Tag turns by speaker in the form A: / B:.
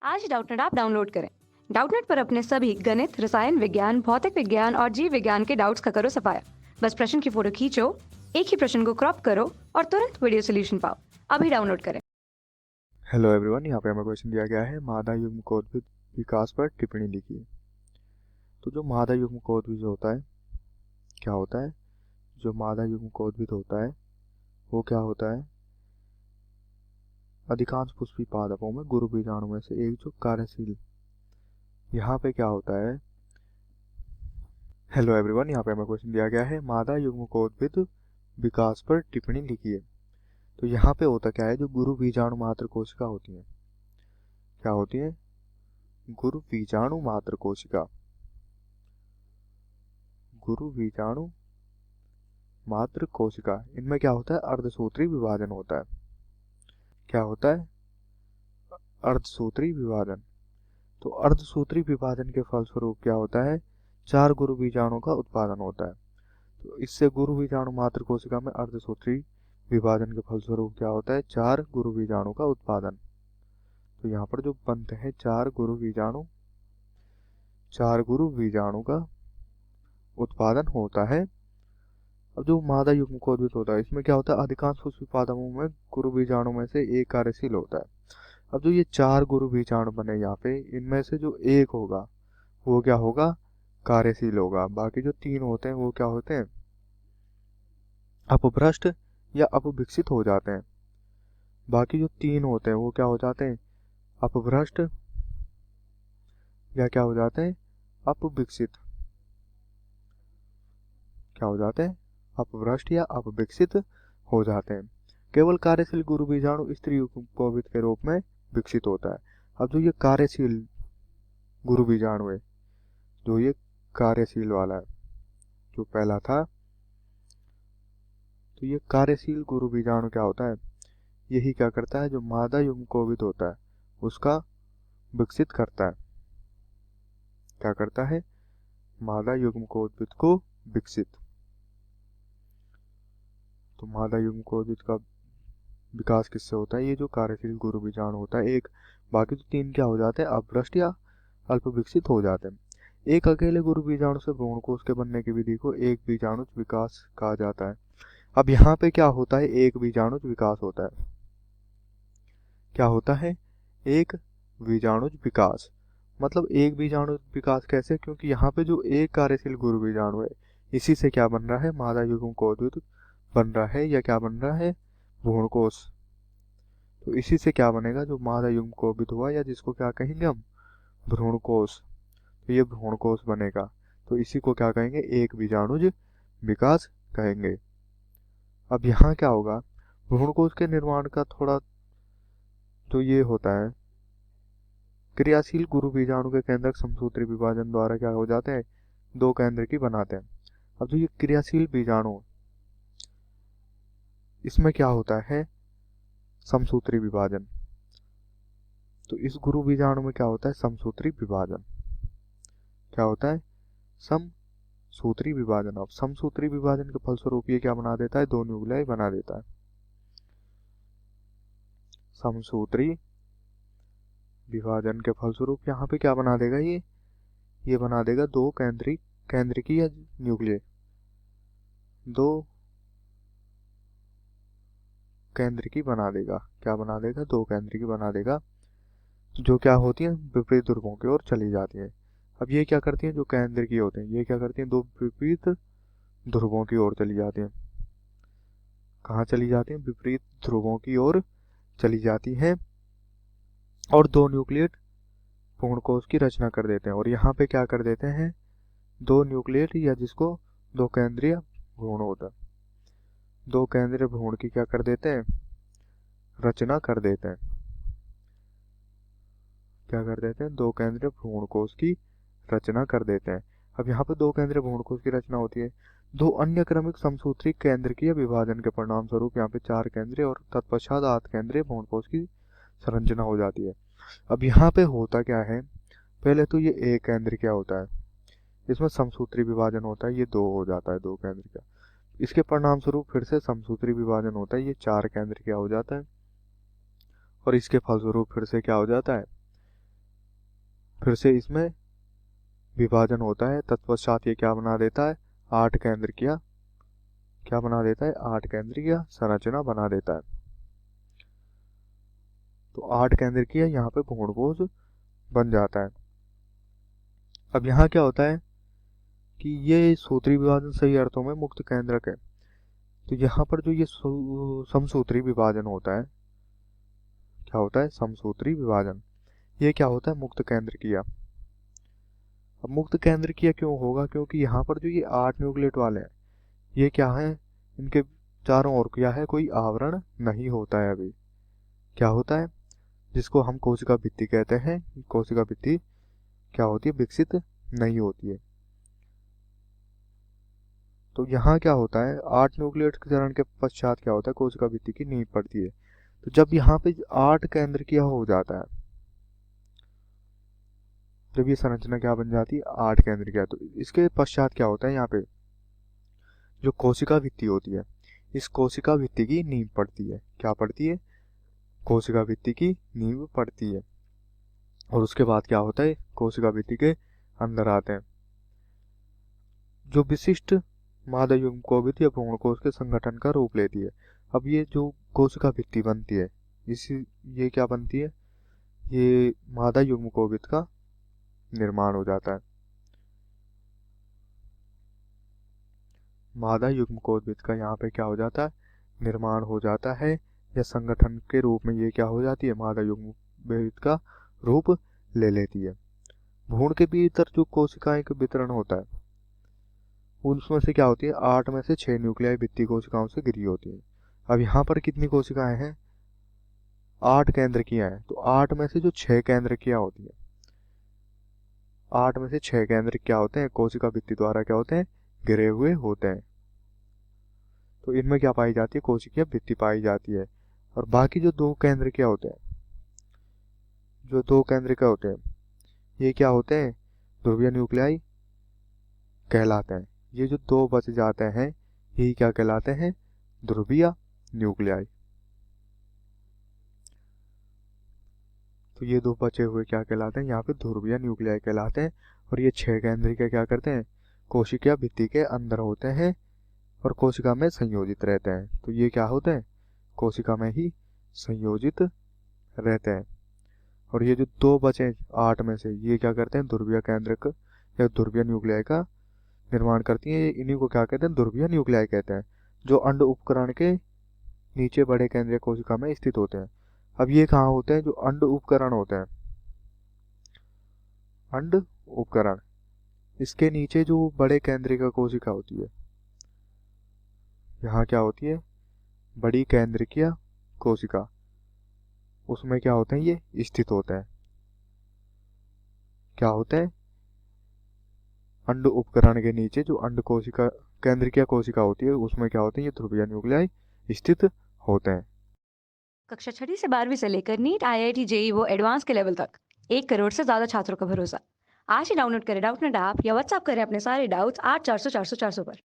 A: आज Doubtnut app download करें। Doubtnut पर अपने सभी गणित, रसायन विज्ञान, भौतिक विज्ञान और जीव विज्ञान के डाउट्स का करो सफाया। बस प्रश्न की फोटो खींचो, एक ही प्रश्न को क्रॉप करो और तुरंत वीडियो सोल्यूशन पाओ। अभी डाउनलोड करें।
B: हेलो एवरीवन, यहाँ पे हमें क्वेश्चन दिया गया है मादा युग्म कोद्भिद विकास पर टिप्पणी लिखिए। तो जो मादा युग्म कोद्भिद होता है क्या होता है? जो मादा युग्म कोद्भिद होता है वो क्या होता है? अधिकांश पुष्पी पादपों में गुरु बीजाणु में से एक जो कार्यशील, यहाँ पे क्या होता है? हेलो एवरीवन, यहाँ पे हमें क्वेश्चन दिया गया है मादा युग्म कोद्भिद विकास पर टिप्पणी लिखिए। तो यहाँ पे होता क्या है? जो गुरु बीजाणु मात्र कोशिका होती है, क्या होती है? गुरु बीजाणु मात्र कोशिका। गुरु बीजाणु मात्र कोशिका, इनमें क्या होता है? अर्धसूत्री विभाजन होता है। क्या होता है? अर्धसूत्री विभाजन। तो अर्धसूत्री विभाजन के फलस्वरूप क्या होता है? 4 गुरु बीजाणु का उत्पादन होता है। तो इससे गुरु बीजाणु मात्र कोशिका में अर्धसूत्री विभाजन के फलस्वरूप क्या होता है? 4 गुरु बीजाणु का उत्पादन। तो यहाँ पर जो बनते हैं 4 गुरु बीजाणु, 4 गुरु बीजाणु का उत्पादन होता है। अब जो मादा युग्म कोद्भिद होता है इसमें क्या होता है? अधिकांश पुष्पी पादपों में गुरु बीजाणु में से एक कार्यशील होता है। अब जो ये 4 गुरु बीजाणु बने यहाँ पे, इनमें से जो एक होगा वो क्या होगा? कार्यशील होगा। बाकी जो 3 होते हैं वो क्या होते हैं? अपभ्रष्ट या अपविकसित हो जाते हैं। बाकी जो 3 होते हैं वो क्या हो जाते हैं? अपभ्रष्ट या क्या हो जाते हैं? अपविकसित। क्या हो जाते हैं? अपभ्रष्ट या अपविकसित हो जाते हैं। केवल कार्यशील गुरु बीजाणु स्त्री युग्म कोद्भिद के रूप में विकसित होता है। अब जो ये कार्यशील गुरु बीजाणु है, जो ये कार्यशील वाला है, जो पहला था, तो ये कार्यशील गुरु बीजाणु क्या होता है? यही क्या करता है? जो मादा युग्म कोद्भिद होता है उसका विकसित करता है। क्या करता है? मादा युग्म कोद्भिद को विकसित। तो मादा युग्म कोद्भिद का विकास किससे होता है? ये जो कार्यशील गुरु बीजाणु होता है एक। बाकी तो 3 क्या हो जाते हैं? अपभ्रष्ट या अल्प विकसित हो जाते हैं। एक अकेले गुरु बीजाणु से भ्रूणकोश के बनने की विधि को एक बीजाणुज विकास कहा जाता है। अब यहाँ पे क्या होता है? एक बीजाणुज विकास होता है। क्या होता है? एक बीजाणुज विकास। मतलब एक बीजाणु विकास कैसे? क्योंकि यहाँ पे जो एक कार्यशील गुरु बीजाणु है इसी से क्या बन रहा है? मादा युग्म कोद्भिद बन रहा है, या क्या बन रहा है? भ्रूणकोश। तो इसी से क्या बनेगा? जो मादा युग्म कोद्भिद हुआ, या जिसको क्या कहेंगे हम? भ्रूणकोश। तो ये भ्रूणकोश बनेगा। तो इसी को क्या कहेंगे? एक बीजाणुज विकास कहेंगे। अब यहाँ क्या होगा? भ्रूणकोश के निर्माण का थोड़ा तो ये होता है, क्रियाशील गुरु बीजाणु के केंद्रक समसूत्री विभाजन द्वारा क्या हो जाते हैं? 2 केंद्रकी बनाते हैं। अब जो ये क्रियाशील बीजाणु, इसमें क्या होता है? समसूत्री विभाजन। तो इस गुरु बीजाणु में क्या होता है? समसूत्री विभाजन। क्या होता है? समसूत्री विभाजन। अब समसूत्री विभाजन के फलस्वरूप ये क्या बना देता है? 2 न्यूक्लियाई बना देता है। समसूत्री विभाजन के फलस्वरूप यहाँ पे क्या बना देगा? ये बना देगा 2 केंद्रकी या न्यूक्लियाई। 2 केंद्रकी बना देगा। क्या बना देगा? 2 केंद्रकी बना देगा, जो क्या होती है? विपरीत ध्रुवों की ओर चली जाती है। अब ये क्या करती हैं? जो केंद्रकी होते हैं ये क्या करती हैं? 2 विपरीत ध्रुवों की ओर चली जाती हैं। कहाँ चली जाती हैं? विपरीत ध्रुवों की ओर चली जाती हैं और 2 न्यूक्लियेट भ्रूणकोश की रचना कर देते हैं। और यहाँ पे क्या कर देते हैं? 2 न्यूक्लियेट, या जिसको 2 केंद्रीय भ्रूण होता है, 2 केंद्रीय भ्रूण की क्या कर देते हैं? रचना कर देते हैं। क्या कर देते हैं? 2 केंद्रीय भ्रूणकोश की रचना कर देते हैं। अब यहाँ पे 2 केंद्रीय भ्रूणकोश की रचना होती है। 2 अन्य क्रमिक समसूत्री केंद्रकीय विभाजन के परिणाम स्वरूप यहाँ पे 4 केंद्रीय और तत्पश्चात 8 केंद्रीय भ्रूणकोश की संरचना हो जाती है। अब यहाँ पे होता क्या है? पहले तो ये एक केंद्रकीय होता है, इसमें समसूत्री विभाजन होता है, ये 2 हो जाता है, 2 केंद्रकीय। इसके परिणाम स्वरूप फिर से समसूत्री विभाजन होता है, ये 4 केंद्रकीय हो जाता है। और इसके फलस्वरूप फिर से क्या हो जाता है? फिर से इसमें विभाजन होता है, तत्पश्चात ये क्या बना देता है, 8 केंद्रकीय, क्या बना देता है, 8 केंद्रकीय संरचना बना देता है। तो 8 केंद्रकीय यहाँ पे भ्रूणकोश बन जाता है। अब यहाँ क्या होता है कि ये सूत्री विभाजन सही अर्थों में मुक्त केंद्रक है। तो यहाँ पर जो ये समसूत्री विभाजन होता है, क्या होता है, समसूत्री विभाजन, ये क्या होता है, मुक्त केंद्रकीय। अब मुक्त केंद्रकीय क्यों होगा, क्योंकि यहाँ पर जो ये 8 न्यूक्लिएट वाले हैं, ये क्या है, इनके चारों ओर क्या है, कोई आवरण नहीं होता है। अभी क्या होता है, जिसको हम कोशिका भित्ति कहते हैं, कोशिका भित्ति क्या होती है, विकसित नहीं होती है। तो यहाँ क्या होता है, 8 न्यूक्लिएट चरण के पश्चात क्या होता है, कोशिका भित्ति की नींव पड़ती है। तो जब यहाँ पे 8 केंद्रकीय हो जाता है, जब ये संरचना क्या बन जाती है, 8 केंद्रकीय, तो इसके पश्चात क्या होता है, यहाँ पे जो कोशिका भित्ति होती है, इस कोशिका भित्ति की नींव पड़ती है। क्या पड़ती है, कोशिका भित्ति की नींव पड़ती है। और उसके बाद क्या होता है, कोशिका भित्ति के अंदर आते हैं जो विशिष्ट मादा युग्मकोविद या भ्रूणकोश के संगठन का रूप लेती है। अब ये जो कोशिका भित्ति बनती है, ये क्या बनती है, ये मादा युग्मकोविद का निर्माण हो जाता है। मादा युग्मकोविद का यहाँ पे क्या हो जाता है, निर्माण हो जाता है, या संगठन के रूप में ये क्या हो जाती है, मादा युग्मकोविद का रूप ले लेती है। भ्रूण के भीतर जो कोशिकाएं का वितरण होता है, उसमें से क्या होती है, 8 में से 6 न्यूक्लियाई भित्ति कोशिकाओं से घिरी होती है। अब यहाँ पर कितनी कोशिकाएं हैं, 8 केंद्रकीय हैं। तो 8 में से जो 6 केंद्रकीय होती है, 8 में से 6 केंद्र क्या होते हैं, कोशिका भित्ति द्वारा क्या होते हैं, घिरे हुए होते हैं। तो इनमें क्या पाई जाती है, कोशिकीय भित्ति पाई जाती है। और बाकी जो 2 केंद्रकीय होते हैं, जो 2 केंद्रकीय होते हैं, ये क्या होते हैं, ध्रुवीय न्यूक्लियाई कहलाते हैं। ये जो 2 बच जाते हैं, यही क्या कहलाते हैं, ध्रुवीय न्यूक्लियाई। तो ये 2 बचे हुए क्या कहलाते हैं, यहाँ पे ध्रुवीय न्यूक्लियाई कहलाते हैं। और ये 6 केंद्रकीय क्या करते हैं, कोशिका भित्ति के अंदर होते हैं और कोशिका में संयोजित रहते हैं। तो ये क्या होते हैं, कोशिका में ही संयोजित रहते हैं। और ये जो 2 बचे 8 में से, ये क्या करते हैं, ध्रुवीय केंद्रक या ध्रुवीय न्यूक्लियाई का निर्माण करती हैं। इन्हीं को क्या कहते हैं, ध्रुवीय न्यूक्लियाई कहते हैं, जो अंड उपकरण के नीचे बड़े केंद्रीय कोशिका में स्थित होते हैं। अब ये कहाँ होते हैं, जो अंड उपकरण होते हैं, अंड उपकरण, इसके नीचे जो बड़े केंद्रीय कोशिका होती है, यहाँ क्या होती है, बड़ी केंद्रीय कोशिका, उसमें क्या होते हैं, ये स्थित होते हैं। क्या होते हैं, अंड उपकरण के नीचे जो अंड कोशिका केंद्रीय कोशिका होती है, उसमें क्या होते हैं, ये ध्रुवीय न्यूक्लियाई स्थित होते हैं।
A: कक्षा 6वीं से 12वीं से लेकर नीट, IIT, JEE वो एडवांस के लेवल तक 1 करोड़ से ज्यादा छात्रों का भरोसा। आज ही डाउनलोड करें डाउटनेट ऐप या व्हाट्सएप करें अपने सारे डाउट्स 8400 400 400 पर।